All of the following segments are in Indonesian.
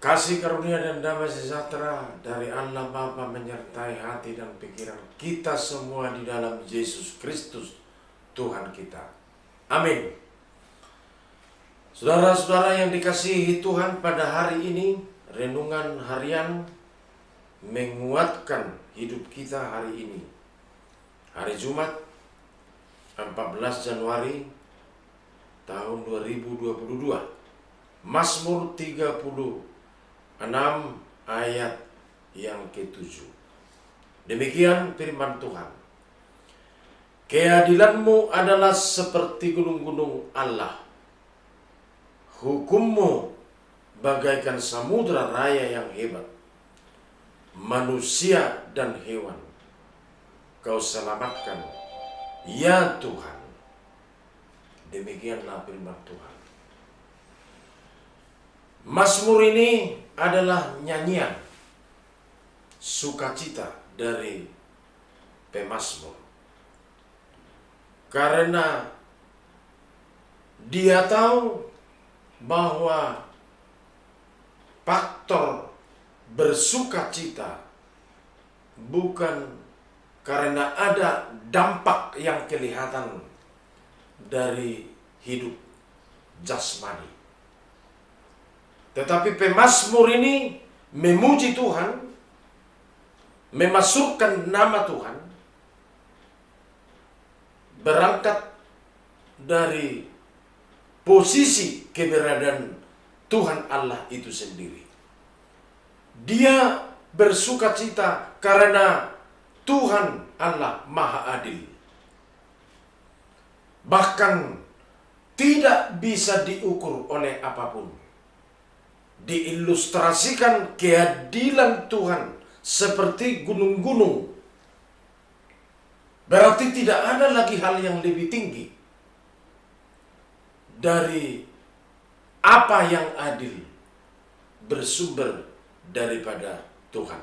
Kasih karunia dan damai sejahtera dari Allah Bapa menyertai hati dan pikiran kita semua di dalam Yesus Kristus Tuhan kita. Amin. Saudara-saudara yang dikasihi Tuhan, pada hari ini renungan harian menguatkan hidup kita hari ini. Hari Jumat 14 Januari tahun 2022. Mazmur 36 ayat yang ke-7. Demikian firman Tuhan. Keadilanmu adalah seperti gunung-gunung Allah. Hukummu bagaikan samudra raya yang hebat. Manusia dan hewan Kau selamatkan, ya Tuhan. Demikianlah firman Tuhan. Mazmur ini adalah nyanyian sukacita dari pemazmur. Karena dia tahu bahwa faktor bersukacita bukan karena ada dampak yang kelihatan dari hidup jasmani. Tetapi pemazmur ini memuji Tuhan, memasukkan nama Tuhan, berangkat dari posisi keberadaan Tuhan Allah itu sendiri. Dia bersukacita karena Tuhan Allah Maha Adil. Bahkan tidak bisa diukur oleh apapun. Diilustrasikan keadilan Tuhan seperti gunung-gunung. Berarti tidak ada lagi hal yang lebih tinggi dari apa yang adil bersumber daripada Tuhan.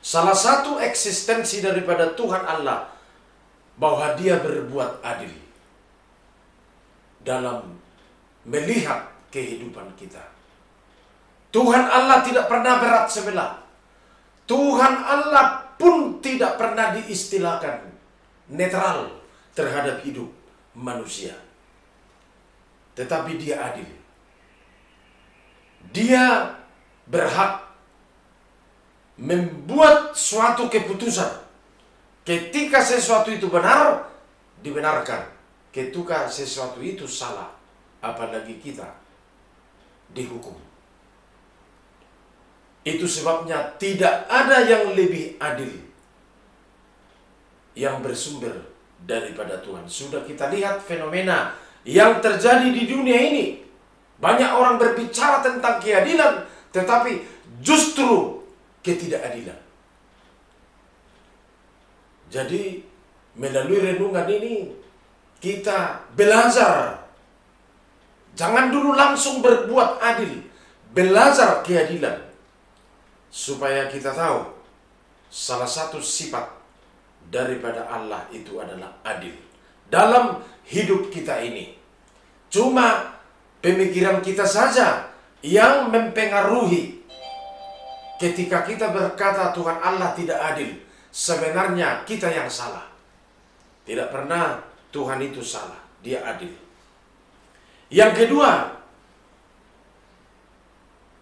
Salah satu eksistensi daripada Tuhan Allah bahwa Dia berbuat adil dalam melihat kehidupan kita. Tuhan Allah tidak pernah berat sebelah. Tuhan Allah pun tidak pernah diistilahkan netral terhadap hidup manusia. Tetapi Dia adil. Dia berhak membuat suatu keputusan. Ketika sesuatu itu benar, dibenarkan. Ketika sesuatu itu salah, apalagi kita dihukum. Itu sebabnya tidak ada yang lebih adil yang bersumber daripada Tuhan. Sudah kita lihat fenomena yang terjadi di dunia ini. Banyak orang berbicara tentang keadilan, tetapi justru ketidakadilan. Jadi melalui renungan ini kita belajar. Jangan dulu langsung berbuat adil. Belajar keadilan. Supaya kita tahu salah satu sifat daripada Allah itu adalah adil dalam hidup kita ini. Cuma pemikiran kita saja yang mempengaruhi ketika kita berkata Tuhan Allah tidak adil. Sebenarnya kita yang salah. Tidak pernah Tuhan itu salah. Dia adil. Yang kedua,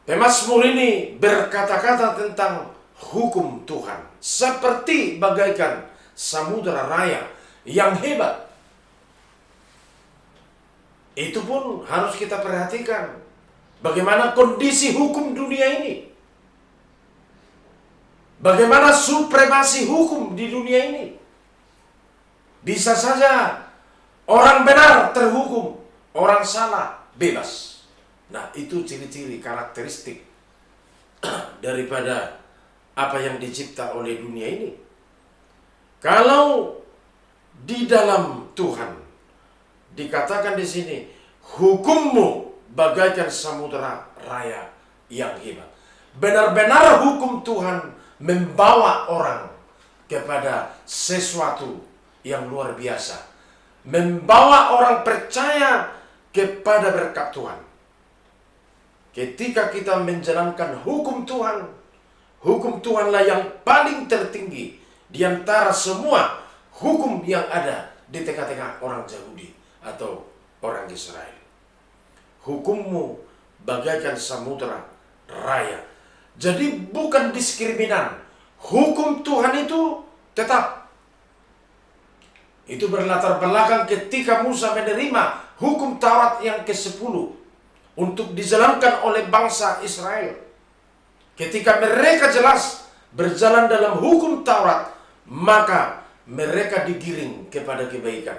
pemazmur ini berkata-kata tentang hukum Tuhan. Seperti bagaikan samudra raya yang hebat. Itu pun harus kita perhatikan. Bagaimana kondisi hukum dunia ini. Bagaimana supremasi hukum di dunia ini. Bisa saja orang benar terhukum, orang salah bebas. Nah, itu ciri-ciri karakteristik daripada apa yang dicipta oleh dunia ini. Kalau di dalam Tuhan dikatakan di sini, hukummu bagaikan samudra raya yang hebat. Benar-benar hukum Tuhan membawa orang kepada sesuatu yang luar biasa. Membawa orang percaya kepada berkat Tuhan. ketika kita menjalankan hukum Tuhanlah yang paling tertinggi di antara semua hukum yang ada di tengah-tengah orang Yahudi atau orang Israel. Hukummu bagaikan samudra raya. Jadi bukan diskriminan. Hukum Tuhan itu tetap. Itu berlatar belakang ketika Musa menerima hukum Taurat yang ke-10 untuk dijalankan oleh bangsa Israel. Ketika mereka jelas berjalan dalam hukum Taurat, maka mereka digiring kepada kebaikan.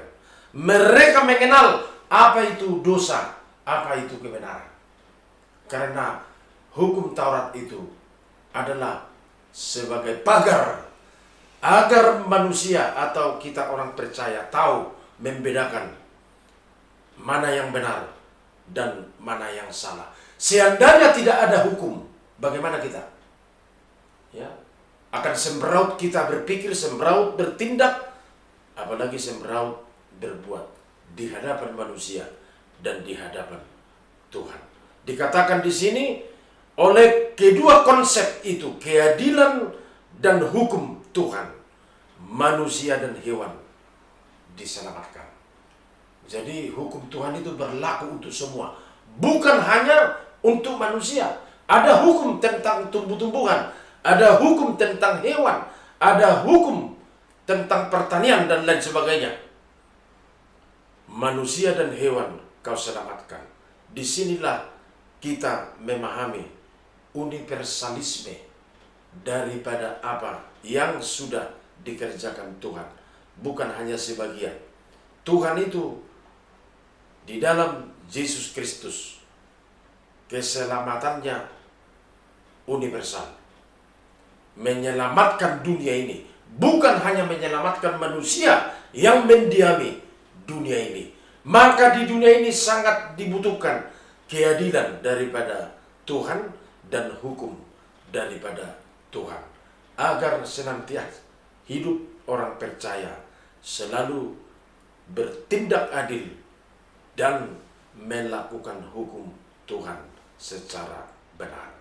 Mereka mengenal apa itu dosa, apa itu kebenaran. Karena hukum Taurat itu adalah sebagai pagar agar manusia atau kita orang percaya tahu membedakan mana yang benar dan mana yang salah. Seandainya tidak ada hukum, bagaimana kita? Ya, akan sembraut kita berpikir, sembraut bertindak, apalagi sembraut berbuat di hadapan manusia dan di hadapan Tuhan. Dikatakan di sini oleh kedua konsep itu, keadilan dan hukum Tuhan, manusia dan hewan diselamatkan. Jadi hukum Tuhan itu berlaku untuk semua, bukan hanya untuk manusia. Ada hukum tentang tumbuh-tumbuhan, ada hukum tentang hewan, ada hukum tentang pertanian dan lain sebagainya. Manusia dan hewan kau selamatkan. Disinilah kita memahami universalisme daripada apa yang sudah dikerjakan Tuhan, bukan hanya sebagian. Tuhan itu di dalam Yesus Kristus, keselamatannya universal, menyelamatkan dunia ini, bukan hanya menyelamatkan manusia yang mendiami dunia ini. Maka di dunia ini sangat dibutuhkan keadilan daripada Tuhan dan hukum daripada Tuhan, agar senantiasa hidup orang percaya selalu bertindak adil dan melakukan hukum Tuhan secara benar.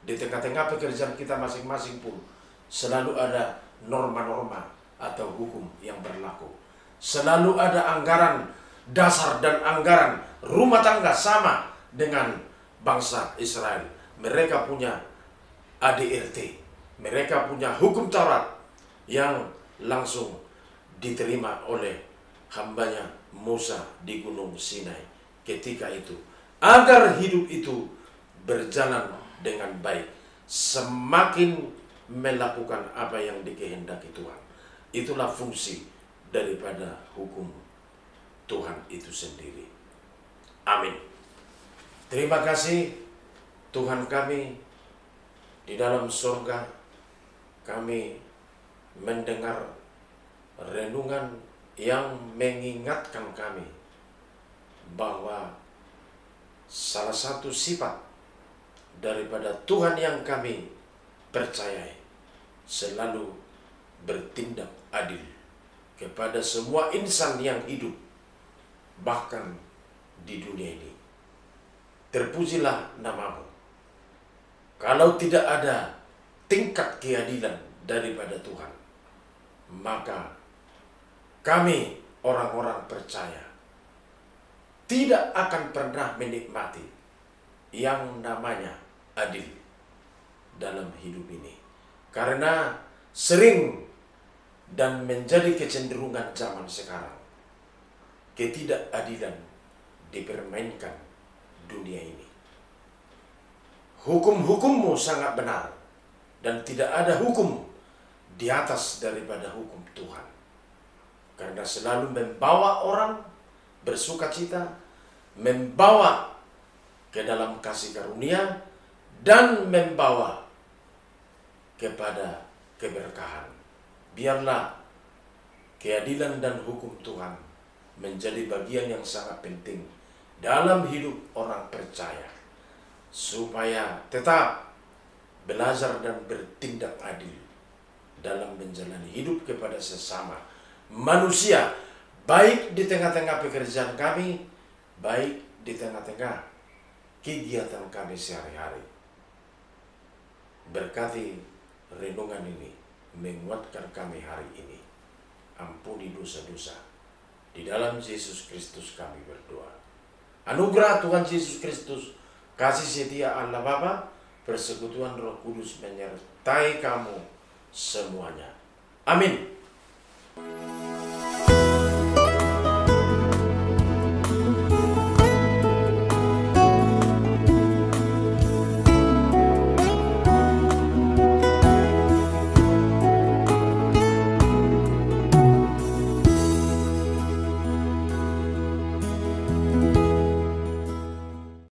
Di tengah-tengah pekerjaan kita masing-masing pun selalu ada norma-norma atau hukum yang berlaku. Selalu ada anggaran dasar dan anggaran rumah tangga sama dengan bangsa Israel. Mereka punya ADRT, mereka punya hukum Taurat yang langsung diterima oleh hambanya Musa di Gunung Sinai ketika itu, agar hidup itu berjalan dengan baik, semakin melakukan apa yang dikehendaki Tuhan. Itulah fungsi daripada hukum Tuhan itu sendiri. Amin. Terima kasih Tuhan kami di dalam surga. Kami mendengar renungan yang mengingatkan kami bahwa salah satu sifat daripada Tuhan yang kami percayai selalu bertindak adil kepada semua insan yang hidup, bahkan di dunia ini. Terpujilah namamu. Kalau tidak ada tingkat keadilan daripada Tuhan, maka kami orang-orang percaya tidak akan pernah menikmati yang namanya adil dalam hidup ini. Karena sering dan menjadi kecenderungan zaman sekarang, ketidakadilan dipermainkan dunia ini. Hukum-hukummu sangat benar, dan tidak ada hukum di atas daripada hukum Tuhan. Karena selalu membawa orang bersuka cita, membawa ke dalam kasih karunia, dan membawa kepada keberkahan. Biarlah keadilan dan hukum Tuhan menjadi bagian yang sangat penting dalam hidup orang percaya, supaya tetap belajar dan bertindak adil dalam menjalani hidup kepada sesama manusia, baik di tengah-tengah pekerjaan kami, baik di tengah-tengah kegiatan kami sehari-hari. Berkati renungan ini, menguatkan kami hari ini. Ampuni dosa-dosa. Di dalam Yesus Kristus kami berdoa. Anugerah Tuhan Yesus Kristus, kasih setia Allah Bapa, persekutuan Roh Kudus menyertai kamu semuanya. Amin.